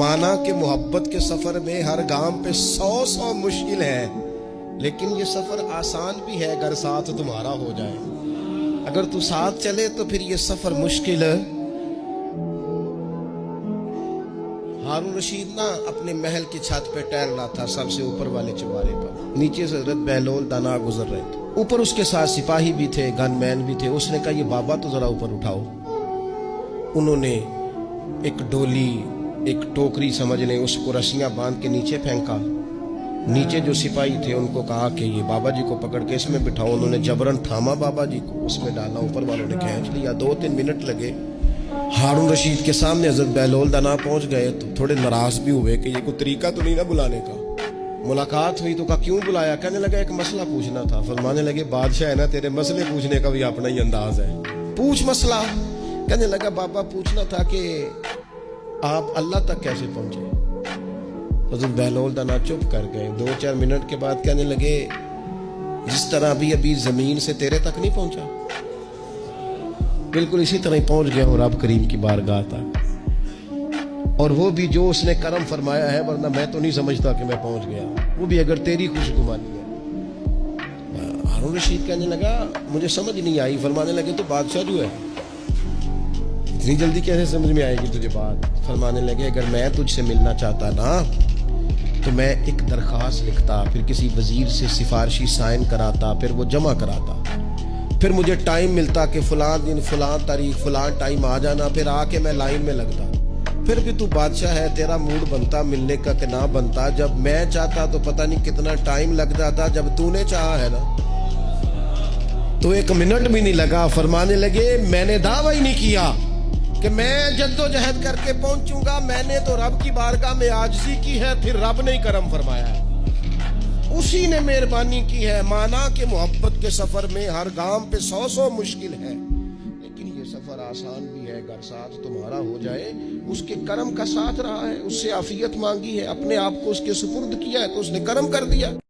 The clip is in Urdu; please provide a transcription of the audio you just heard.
مانا کہ محبت کے سفر میں ہر گام پہ 100 مشکل ہے، لیکن یہ سفر آسان بھی ہے اگر ساتھ تمہارا ہو جائے۔ اگر تو ساتھ چلے تو پھر یہ سفر مشکل ہے۔ ہارون رشید نا اپنے محل کی چھت پہ ٹہل رہا تھا، سب سے اوپر والے چوارے پر۔ نیچے سے حضرت بہلول دانا گزر رہے تھے، اوپر اس کے ساتھ سپاہی بھی تھے، گن مین بھی تھے۔ اس نے کہا یہ بابا تو ذرا اوپر اٹھاؤ۔ انہوں نے ایک ڈولی، ایک ٹوکری سمجھ لیں، اس کو رسیاں باندھ کے نیچے پھینکا۔ نیچے جو سپاہی تھے ان کو کہا کہ یہ بابا جی کو پکڑ کے اس میں بٹھاؤ۔ انہوں نے جبرن تھاما بابا جی کو، اس میں ڈالا، اوپر والوں نے کھینچ لیا۔ 2-3 منٹ لگے۔ ہارون رشید کے سامنے حضرت بہلول دانا پہنچ گئے تو تھوڑے ناراض بھی ہوئے کہ یہ کوئی طریقہ تو نہیں نا بلانے کا۔ ملاقات ہوئی تو کہا کیوں بلایا؟ کہنے لگا ایک مسئلہ پوچھنا تھا۔ فرمانے لگے بادشاہ ہے نا، تیرے مسئلے پوچھنے کا بھی اپنا ہی انداز ہے، پوچھ مسئلہ۔ کہنے لگا بابا پوچھنا تھا کہ آپ اللہ تک کیسے پہنچے؟ حضرت بہلول دانا چپ کر گئے۔ 2-4 منٹ کے بعد کہنے لگے جس طرح ابھی زمین سے تیرے تک نہیں پہنچا، بالکل اسی طرح ہی پہنچ گیا ہوں رب کریم کی بارگاہ تک، اور وہ بھی جو اس نے کرم فرمایا ہے، ورنہ میں تو نہیں سمجھتا کہ میں پہنچ گیا، وہ بھی اگر تیری خوش گمانی ہے۔ ہارون رشید کہنے لگا مجھے سمجھ نہیں آئی۔ فرمانے لگے تو بادشاہ جو ہے اتنی جلدی کیسے سمجھ میں آئے گی تجھے بات؟ فرمانے لگے اگر میں تجھ سے ملنا چاہتا نا تو میں ایک درخواست لکھتا، پھر کسی وزیر سے سفارشی سائن کراتا، پھر وہ جمع کراتا، پھر مجھے ٹائم ملتا کہ فلاں دن فلاں تاریخ فلاں ٹائم آ جانا، پھر آ کے میں لائن میں لگتا۔ پھر بھی تو بادشاہ ہے، تیرا موڈ بنتا ملنے کا کہ نہ بنتا۔ جب میں چاہتا تو پتہ نہیں کتنا ٹائم لگ جاتا، جب تو نے چاہا ہے نا تو 1 منٹ بھی نہیں لگا۔ فرمانے لگے میں نے دعویٰ ہی نہیں کیا کہ میں جدوجہد کر کے پہنچوں گا، میں نے تو رب کی بارگاہ میں عاجزی کی ہے، پھر رب نے کرم فرمایا ہے، اسی نے مہربانی کی ہے۔ مانا کہ محبت کے سفر میں ہر گام پہ 100 مشکل ہے، لیکن یہ سفر آسان بھی ہے اگر ساتھ تمہارا ہو جائے۔ اس کے کرم کا ساتھ رہا ہے، اس سے عافیت مانگی ہے، اپنے آپ کو اس کے سپرد کیا ہے تو اس نے کرم کر دیا۔